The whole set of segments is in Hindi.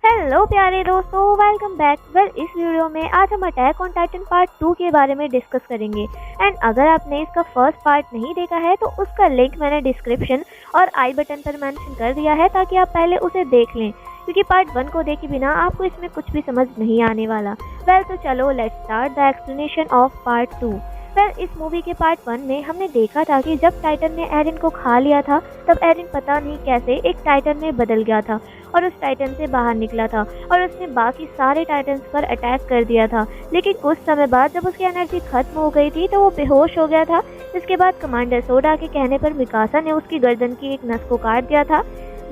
हेलो प्यारे दोस्तों, वेलकम बैक। इस वीडियो में आज हम अटैक ऑन टाइटन पार्ट 2 के बारे में डिस्कस करेंगे। एंड अगर आपने इसका फर्स्ट पार्ट नहीं देखा है तो उसका लिंक मैंने डिस्क्रिप्शन और आई बटन पर मेंशन कर दिया है ताकि आप पहले उसे देख लें, क्योंकि पार्ट 1 को देखे बिना आपको इसमें कुछ भी समझ नहीं आने वाला। तो चलो let's start the explanation of part 2। इस मूवी के पार्ट 1 में हमने देखा था कि जब टाइटन ने एरिन को खा लिया था तब एरिन पता नहीं कैसे एक टाइटन में बदल गया था और उस टाइटन से बाहर निकला था और उसने बाकी सारे टाइटन्स पर अटैक कर दिया था। लेकिन कुछ समय बाद जब उसकी एनर्जी खत्म हो गई थी तो वो बेहोश हो गया था। इसके बाद कमांडर सोडा के कहने पर मिकासा ने उसकी गर्दन की एक नस को काट दिया था,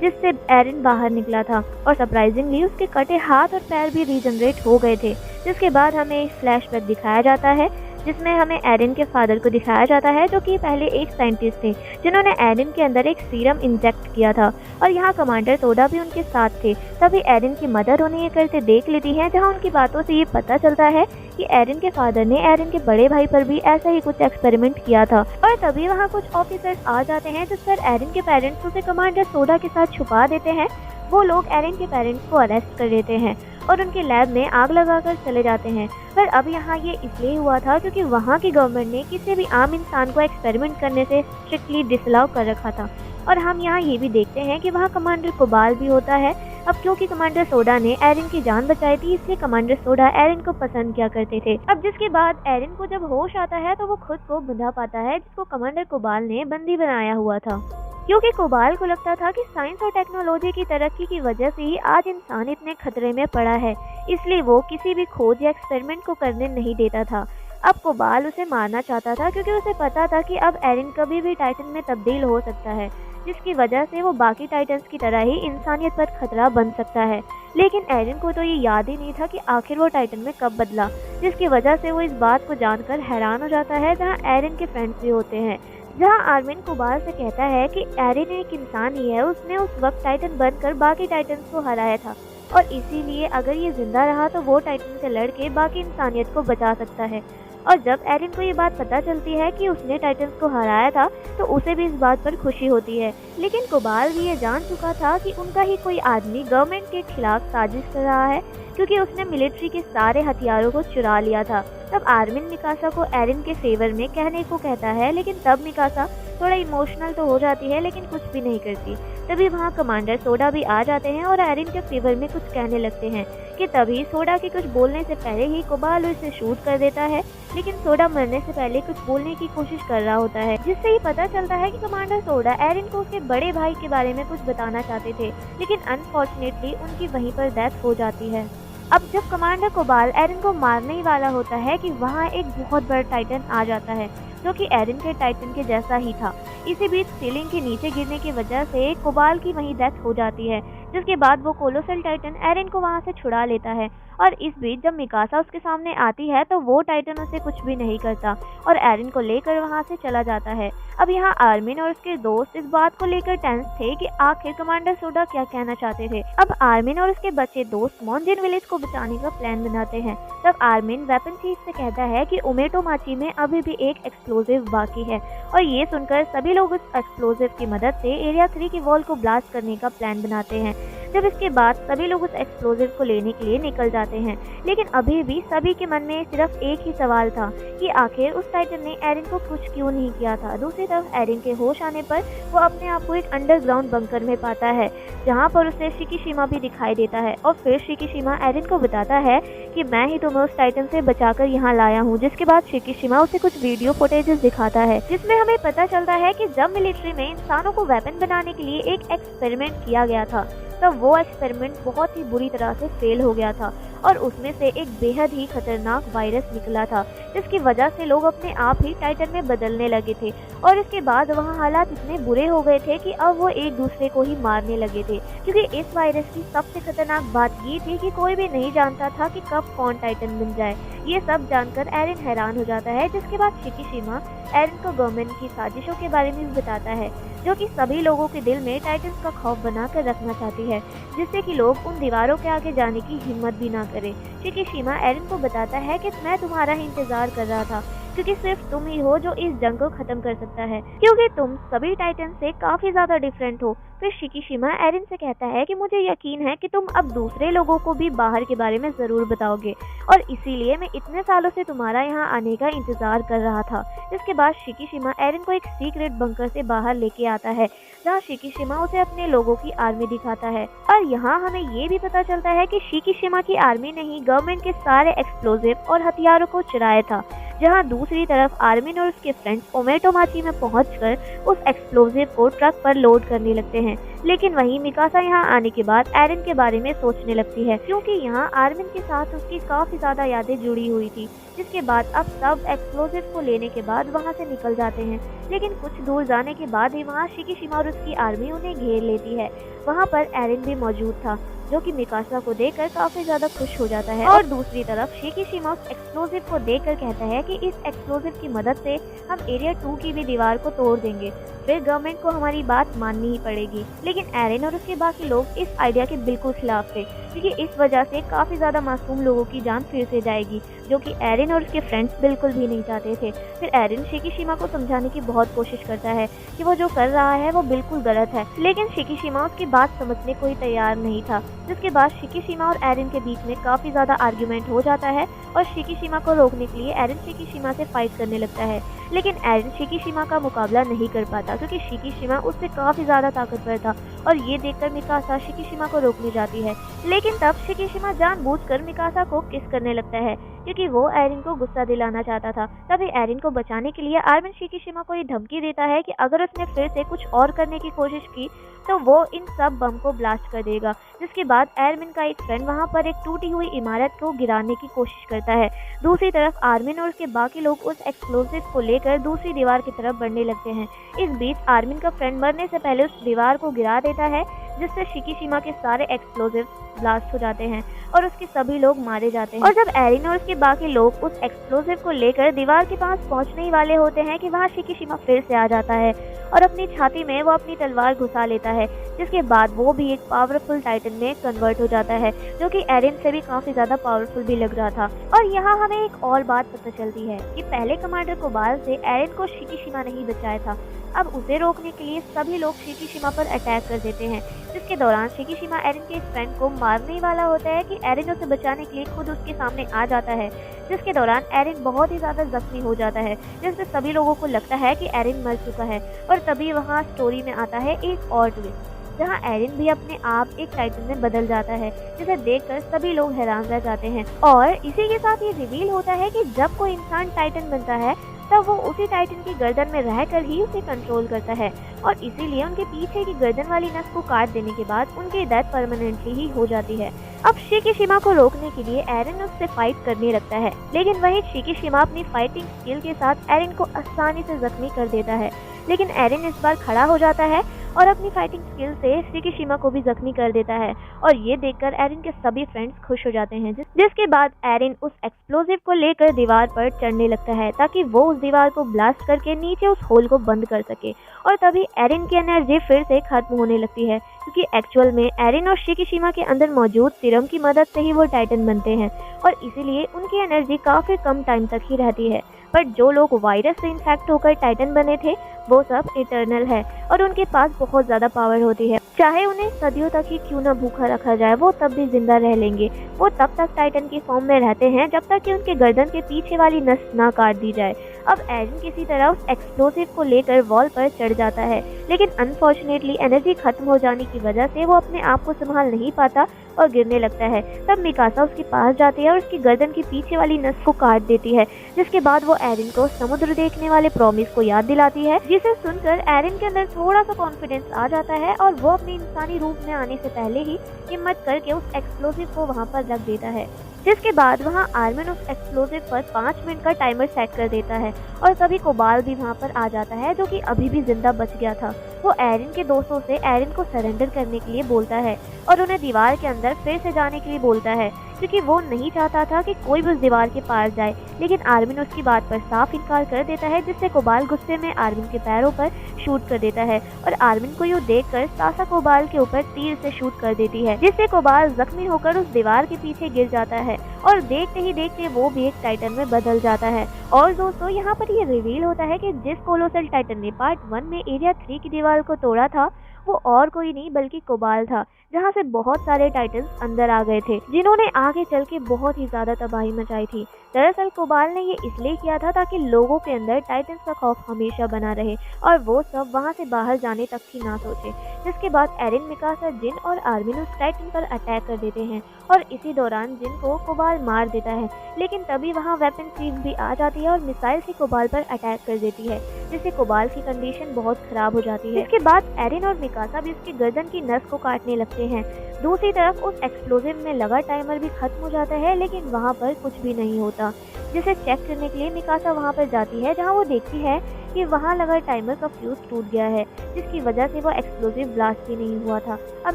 जिससे एरिन बाहर निकला था और सरप्राइजिंगली उसके कटे हाथ और पैर भी रीजनरेट हो गए थे। जिसके बाद हमें एक फ्लैशबैक दिखाया जाता है जिसमें हमें एरिन के फादर को दिखाया जाता है, जो कि पहले एक साइंटिस्ट थे जिन्होंने एरिन के अंदर एक सीरम इंजेक्ट किया था और यहाँ कमांडर सोडा भी उनके साथ थे। तभी एरिन की मदर उन्हें ये करते देख लेती है, जहाँ उनकी बातों से ये पता चलता है कि एरिन के फादर ने एरिन के बड़े भाई पर भी ऐसा ही कुछ एक्सपेरिमेंट किया था। और तभी वहाँ कुछ ऑफिसर्स आ जाते हैं जिस पर एरिन के पेरेंट्स उसे कमांडर सोडा के साथ छुपा देते हैं। वो लोग एरिन के पेरेंट्स को अरेस्ट कर लेते हैं और उनके लैब में आग लगाकर चले जाते हैं। पर अब यहाँ ये इसलिए हुआ था क्योंकि वहाँ की गवर्नमेंट ने किसी भी आम इंसान को एक्सपेरिमेंट करने से स्ट्रिक्टली डिसअलाउ कर रखा था। और हम यहाँ ये भी देखते हैं कि वहाँ कमांडर कोबाल भी होता है। अब क्योंकि कमांडर सोडा ने एरिन की जान बचाई थी, इसलिए कमांडर सोडा एरिन को पसंद किया करते थे। अब जिसके बाद एरिन को जब होश आता है तो वो खुद को बंधा पाता है, जिसको कमांडर कोबाल ने बंदी बनाया हुआ था। क्योंकि कोबाल को लगता था कि साइंस और टेक्नोलॉजी की तरक्की की वजह से ही आज इंसान इतने खतरे में पड़ा है, इसलिए वो किसी भी खोज या एक्सपेरिमेंट को करने नहीं देता था। अब कोबाल उसे मारना चाहता था क्योंकि उसे पता था कि अब एरिन कभी भी टाइटन में तब्दील हो सकता है, जिसकी वजह से वो बाकी टाइटन्स की तरह ही इंसानियत पर खतरा बन सकता है। लेकिन एरिन को तो ये याद ही नहीं था कि आखिर वो टाइटन में कब बदला, जिसकी वजह से वो इस बात को जानकर हैरान हो जाता है, जहाँ एरिन के फ्रेंड्स भी होते हैं। जहाँ आर्मिन कोबाल से कहता है कि एरिन एक इंसान ही है, उसने उस वक्त टाइटन बनकर बाकी टाइटन्स को हराया था और इसीलिए अगर ये जिंदा रहा तो वो टाइटन से लड़के बाकी इंसानियत को बचा सकता है। और जब एरिन को ये बात पता चलती है कि उसने टाइटन्स को हराया था तो उसे भी इस बात पर खुशी होती है। लेकिन कोबाल भी ये जान चुका था कि उनका ही कोई आदमी गवर्नमेंट के खिलाफ साजिश कर रहा है, क्योंकि उसने मिलिट्री के सारे हथियारों को चुरा लिया था। तब आर्मिन मिकासा को एरिन के फेवर में कहने को कहता है, लेकिन तब मिकासा थोड़ा इमोशनल तो हो जाती है लेकिन कुछ भी नहीं करती। तभी वहाँ कमांडर सोडा भी आ जाते हैं और एरिन के फेवर में कुछ कहने लगते हैं कि तभी सोडा के कुछ बोलने से पहले ही कोबाल उसे शूट कर देता है। लेकिन सोडा मरने से पहले कुछ बोलने की कोशिश कर रहा होता है, जिससे ही पता चलता है कि कमांडर सोडा एरिन को उसके बड़े भाई के बारे में कुछ बताना चाहते थे, लेकिन अनफॉर्चुनेटली उनकी वहीं पर डेथ हो जाती है। अब जब कमांडर कोबाल एरिन को मारने ही वाला होता है कि वहाँ एक बहुत बड़ा टाइटन आ जाता है जो कि एरिन के टाइटन के जैसा ही था। इसी बीच सीलिंग के नीचे गिरने की वजह से कोबाल की वहीं डेथ हो जाती है, जिसके बाद वो कोलोसल टाइटन एरिन को वहाँ से छुड़ा लेता है। और इस बीच जब मिकासा उसके सामने आती है तो वो टाइटन उसे कुछ भी नहीं करता और एरिन को लेकर वहाँ से चला जाता है। अब यहाँ आर्मिन और उसके दोस्त इस बात को लेकर टेंस थे कि आखिर कमांडर सोडा क्या कहना चाहते थे। अब आर्मिन और उसके बच्चे दोस्त मॉन्जिन विलेज को बचाने का प्लान बनाते हैं। तब आर्मिन वेपन चीफ से कहता है कि उमेटोमाची में अभी भी एक एक्सप्लोजिव बाकी है, और ये सुनकर सभी लोग उस एक्सप्लोजिव की मदद से एरिया 3 की वॉल को ब्लास्ट करने का प्लान बनाते हैं। जब इसके बाद सभी लोग उस एक्सप्लोजिव को लेने के लिए निकल जाते हैं, लेकिन अभी भी सभी के मन में सिर्फ एक ही सवाल था कि आखिर उस टाइटन ने एरिन को कुछ क्यों नहीं किया था। दूसरी तरफ एरिन के होश आने पर वो अपने आप को एक अंडरग्राउंड बंकर में पाता है, जहाँ पर उसे शिकीशिमा भी दिखाई देता है। और फिर शिकीशिमा एरिन को बताता है कि मैं ही तुम्हें उस टाइटन से बचाकर यहाँ लाया हूँ। जिसके बाद शिकीशिमा उसे कुछ वीडियो फुटेजेस दिखाता है, जिसमें हमें पता चलता है कि जब मिलिट्री में इंसानों को वेपन बनाने के लिए एक एक्सपेरिमेंट किया गया था तब वो एक्सपेरिमेंट बहुत ही बुरी तरह से फेल हो गया था और उसमें से एक बेहद ही खतरनाक वायरस निकला था, जिसकी वजह से लोग अपने आप ही टाइटन में बदलने लगे थे। और इसके बाद वहाँ हालात इतने बुरे हो गए थे कि अब वो एक दूसरे को ही मारने लगे थे, क्योंकि इस वायरस की सबसे खतरनाक बात ये थी कि कोई भी नहीं जानता था कि कब कौन टाइटन बन जाए। ये सब जानकर एरिन हैरान हो जाता है, जिसके बाद शिकीशिमा एरिन को गवर्नमेंट की साजिशों के बारे में भी बताता है, जो कि सभी लोगों के दिल में टाइटन्स का खौफ बनाकर रखना चाहती है, जिससे कि लोग उन दीवारों के आगे जाने की हिम्मत भी ना करें। शिकीशिमा एरिन को बताता है कि मैं तुम्हारा ही इंतजार कर रहा था, क्योंकि सिर्फ तुम ही हो जो इस जंग को खत्म कर सकता है, क्योंकि तुम सभी टाइटन से काफी ज्यादा डिफरेंट हो। फिर शिकीशिमा एरिन से कहता है कि मुझे यकीन है कि तुम अब दूसरे लोगों को भी बाहर के बारे में जरूर बताओगे, और इसीलिए मैं इतने सालों से तुम्हारा यहाँ आने का इंतजार कर रहा था। जिसके बाद शिकीशिमा एरिन को एक सीक्रेट बंकर से बाहर लेके आता है, जहाँ शिकीशिमा उसे अपने लोगों की आर्मी दिखाता है। और यहाँ हमें ये भी पता चलता है कि शिकीशिमा की आर्मी ने ही गवर्नमेंट के सारे एक्सप्लोजिव और हथियारों को चुराया था, जहां दूसरी तरफ आर्मिन और उसके फ्रेंड्स ओमेटोमाची में पहुंचकर उस एक्सप्लोजिव को ट्रक पर लोड करने लगते हैं। लेकिन वहीं मिकासा यहाँ आने के बाद एरिन के बारे में सोचने लगती है, क्योंकि यहाँ आर्मिन के साथ उसकी काफी ज्यादा यादें जुड़ी हुई थी। जिसके बाद अब सब एक्सप्लोजिव को लेने के बाद वहाँ से निकल जाते हैं, लेकिन कुछ दूर जाने के बाद ही वहाँ शिकीशिमा और उसकी आर्मी उन्हें घेर लेती है। वहाँ पर एरिन भी मौजूद था, जो कि मिकासा को देखकर काफी ज्यादा खुश हो जाता है। और दूसरी तरफ शिकीशिमा उस एक्सप्लोजिव को देखकर कहता है कि इस एक्सप्लोजिव की मदद से हम एरिया 2 की भी दीवार को तोड़ देंगे, फिर गवर्नमेंट को हमारी बात माननी ही पड़ेगी। लेकिन एरिन और उसके बाकी लोग इस आइडिया के बिल्कुल खिलाफ थे, क्योंकि इस वजह से काफी ज्यादा मासूम लोगों की जान फिर से जाएगी, जो कि एरिन और उसके फ्रेंड्स बिल्कुल भी नहीं चाहते थे। फिर एरिन शिकीशिमा को समझाने की बहुत कोशिश करता है कि वो जो कर रहा है वो बिल्कुल गलत है, लेकिन शिकीशिमा उसकी बात समझने को ही तैयार नहीं था। जिसके बाद शिकीशिमा और एरिन के बीच में काफी ज्यादा आर्ग्यूमेंट हो जाता है, और शिकीशिमा को रोकने के लिए एरिन शिकीशिमा से फाइट करने लगता है। लेकिन एरिन शिकीशिमा का मुकाबला नहीं कर पाता, क्योंकि शिकीशिमा उससे काफी ज्यादा ताकतवर था, और ये देखकर मिकासा शिकीशिमा को रोकने जाती है। लेकिन तब शिकीशिमा जानबूझकर मिकासा को किस करने लगता है, क्योंकि वो एरिन को गुस्सा दिलाना चाहता था। तभी एरिन को बचाने के लिए आर्मिन शिकीशिमा को ये धमकी देता है कि अगर उसने फिर से कुछ और करने की कोशिश की तो वो इन सब बम को ब्लास्ट कर देगा। जिसके बाद आर्मिन का एक फ्रेंड वहाँ पर एक टूटी हुई इमारत को गिराने की कोशिश करता है। दूसरी तरफ आर्मिन और उसके बाकी लोग उस एक्सप्लोजिव को लेकर दूसरी दीवार की तरफ बढ़ने लगते हैं। इस बीच आर्मिन का फ्रेंड मरने से पहले उस दीवार को गिरा देता है, जिससे शिकीशिमा के सारे एक्सप्लोजिव ब्लास्ट हो जाते हैं और उसके सभी लोग मारे जाते हैं। और जब एरिन और उसके बाकी लोग उस एक्सप्लोजिव को लेकर दीवार के पास पहुंचने ही वाले होते हैं कि वहां शिकीशिमा फिर से आ जाता है और अपनी छाती में वो अपनी तलवार घुसा लेता है, जिसके बाद वो भी एक पावरफुल टाइटन में कन्वर्ट हो जाता है, जो कि एरिन से भी काफी ज्यादा पावरफुल भी लग रहा था। और यहाँ हमें एक और बात पता चलती है कि पहले कमांडर कोबाल से एरिन को शिकीशिमा नहीं बचाया था। अब उसे रोकने के लिए सभी लोग शिकीशिमा पर अटैक कर देते हैं, जिसके दौरान शिकीशिमा एरिन के फ्रेंड को मारने ही वाला होता है कि एरिन उसे बचाने के लिए खुद उसके सामने आ जाता है, जिसके दौरान एरिन बहुत ही ज्यादा जख्मी हो जाता है, जिससे सभी लोगों को लगता है कि एरिन मर चुका है। और तभी वहाँ स्टोरी में आता है एक और ट्विस्ट, जहाँ एरिन भी अपने आप एक टाइटन में बदल जाता है, जिसे देखकर सभी लोग हैरान रह जाते हैं। और इसी के साथ ये रिवील होता है कि जब कोई इंसान टाइटन बनता है तब वो उसी टाइटन की गर्दन में रहकर ही उसे कंट्रोल करता है, और इसीलिए उनके पीछे की गर्दन वाली नस को काट देने के बाद उनकी डेथ परमानेंटली ही हो जाती है। अब शिकीशिमा को रोकने के लिए एरिन उससे फाइट करने लगता है, लेकिन वही शिकीशिमा अपनी फाइटिंग स्किल के साथ एरिन को आसानी से जख्मी कर देता है। लेकिन एरिन इस बार खड़ा हो जाता है और अपनी फाइटिंग स्किल से शिकीशिमा को भी जख्मी कर देता है, और ये देखकर एरिन के सभी फ्रेंड्स खुश हो जाते हैं। जिसके बाद एरिन उस एक्सप्लोजिव को लेकर दीवार पर चढ़ने लगता है, ताकि वो उस दीवार को ब्लास्ट करके नीचे उस होल को बंद कर सके। और तभी एरिन की एनर्जी फिर से खत्म होने लगती है, क्योंकि एक्चुअल में एरिन और शिकीशिमा के अंदर मौजूद सीरम की मदद से ही वो टाइटन बनते हैं, और इसीलिए उनकी एनर्जी काफी कम टाइम तक ही रहती है। पर जो लोग वायरस से इन्फेक्ट होकर टाइटन बने थे वो सब इटर्नल है, और उनके पास बहुत ज्यादा पावर होती है। चाहे उन्हें सदियों तक ही क्यों ना भूखा रखा जाए, वो तब भी जिंदा रह लेंगे। वो तब तक टाइटन की फॉर्म में रहते हैं जब तक कि उनके गर्दन के पीछे वाली नस ना काट दी जाए। अब एरिन किसी तरह उस एक्सप्लोसिव को लेकर वॉल पर चढ़ जाता है, लेकिन अनफॉर्चुनेटली एनर्जी खत्म हो जाने की वजह से वो अपने आप को संभाल नहीं पाता और गिरने लगता है। तब मिकासा उसके पास जाती है और उसकी गर्दन की पीछे वाली नस को काट देती है, जिसके बाद वो एरिन को समुद्र देखने वाले प्रॉमिस को याद दिलाती है, जिसे सुनकर एरिन के अंदर थोड़ा सा कॉन्फिडेंस आ जाता है और वो अपने इंसानी रूप में आने से पहले ही हिम्मत करके उस एक्सप्लोसिव को वहाँ पर रख देता है। जिसके बाद वहाँ आर्मिन उस एक्सप्लोसिव पर 5 मिनट का टाइमर सेट कर देता है, और तभी कोबाल भी वहाँ पर आ जाता है, जो कि अभी भी जिंदा बच गया था। वो एरिन के दोस्तों से एरिन को सरेंडर करने के लिए बोलता है और उन्हें दीवार के अंदर फिर से जाने के लिए बोलता है। क्योंकि वो नहीं चाहता था कि कोई भी उस दीवार के पार जाए। लेकिन आर्मिन उसकी बात पर साफ इनकार कर देता है, जिससे कोबाल गुस्से में आर्मिन के पैरों पर शूट कर देता है और आर्मिन को यूँ देखकर सासा कोबाल के ऊपर तीर से शूट कर देती है, जिससे कोबाल जख्मी होकर उस दीवार के पीछे गिर जाता है और देखते ही देखते वो भी एक टाइटन में बदल जाता है। और दोस्तों यहाँ पर ये रिवील होता है कि जिस कोलोसल टाइटन ने पार्ट 1 में एरिया 3 की दीवार को तोड़ा था वो और कोई नहीं बल्कि कोबाल था, जहाँ से बहुत सारे टाइटन्स अंदर आ गए थे जिन्होंने आगे चल के बहुत ही ज्यादा तबाही मचाई थी। दरअसल कोबाल ने ये इसलिए किया था ताकि लोगों के अंदर टाइटन्स का खौफ हमेशा बना रहे और वो सब वहाँ से बाहर जाने तक की ना सोचे। जिसके बाद एरिन, मिकासा, जिन और आर्मिन उस टाइटन पर अटैक कर देते हैं और इसी दौरान जिन को कोबाल मार देता है। लेकिन तभी वहाँ वेपन क्वीन भी आ जाती है और मिसाइल से कोबाल पर अटैक कर देती है, जिससे कोबाल की कंडीशन बहुत खराब हो जाती है। इसके बाद एरिन और मिकासा भी उसकी गर्दन की नस को काटने लगते हैं। दूसरी तरफ उस एक्सप्लोजिव में लगा टाइमर भी खत्म हो जाता है, लेकिन वहाँ पर कुछ भी नहीं होता, जिसे चेक करने के लिए मिकासा वहाँ पर जाती है, जहाँ वो देखती है कि वहाँ लगा टाइमर का फ्यूज टूट गया है, जिसकी वजह से वो एक्सप्लोजिव ब्लास्ट भी नहीं हुआ था। अब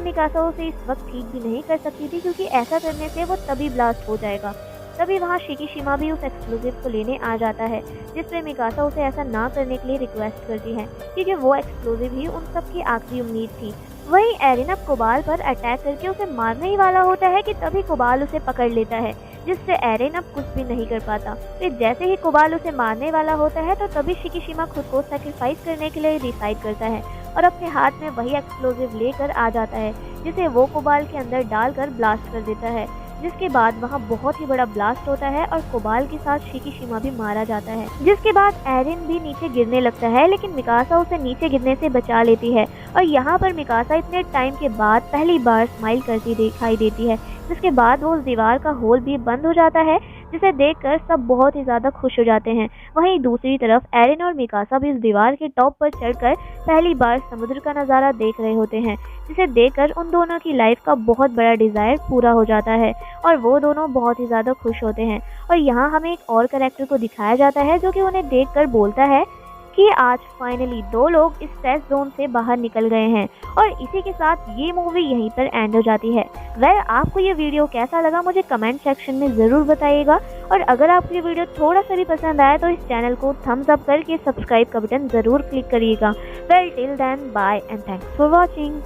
मिकासा उसे इस वक्त ठीक भी नहीं कर सकती थी, क्योंकि ऐसा करने से वो तभी ब्लास्ट हो जाएगा। तभी वहाँ शिकीशिमा भी उस एक्सप्लोजिव को लेने आ जाता है, जिसपे मिकासा उसे ऐसा ना करने के लिए रिक्वेस्ट करती है, क्योंकि वो एक्सप्लोजिव ही उन सब की आखिरी उम्मीद थी। वहीं एरिन अब कोबाल पर अटैक करके उसे मारने ही वाला होता है कि तभी कोबाल उसे पकड़ लेता है, जिससे एरिन अब कुछ भी नहीं कर पाता। फिर जैसे ही कोबाल उसे मारने वाला होता है तो तभी शिकीशिमा खुद को सैक्रिफाइस करने के लिए डिसाइड करता है और अपने हाथ में वही एक्सप्लोजिव लेकर आ जाता है, जिसे वो कोबाल के अंदर डालकर ब्लास्ट कर देता है। जिसके बाद वहाँ बहुत ही बड़ा ब्लास्ट होता है और कोबाल के साथ शिकीशिमा भी मारा जाता है। जिसके बाद एरिन भी नीचे गिरने लगता है, लेकिन मिकासा उसे नीचे गिरने से बचा लेती है और यहाँ पर मिकासा इतने टाइम के बाद पहली बार स्माइल करती दिखाई देती है। जिसके बाद वो उस दीवार का होल भी बंद हो जाता है, जिसे देखकर सब बहुत ही ज्यादा खुश हो जाते हैं। वहीं दूसरी तरफ एरिन और मिकासा भी इस दीवार के टॉप पर चढ़कर पहली बार समुद्र का नज़ारा देख रहे होते हैं, जिसे देखकर उन दोनों की लाइफ का बहुत बड़ा डिजायर पूरा हो जाता है और वो दोनों बहुत ही ज्यादा खुश होते हैं। और यहाँ हमें एक और कैरेक्टर को दिखाया जाता है जो कि उन्हें देखकर बोलता है कि आज फाइनली 2 लोग इस टेस्ट जोन से बाहर निकल गए हैं। और इसी के साथ ये मूवी यहीं पर एंड हो जाती है। आपको ये वीडियो कैसा लगा मुझे कमेंट सेक्शन में ज़रूर बताइएगा, और अगर आपको ये वीडियो थोड़ा सा भी पसंद आया तो इस चैनल को थम्स अप करके सब्सक्राइब का बटन ज़रूर क्लिक करिएगा। Till then bye and thanks for watching.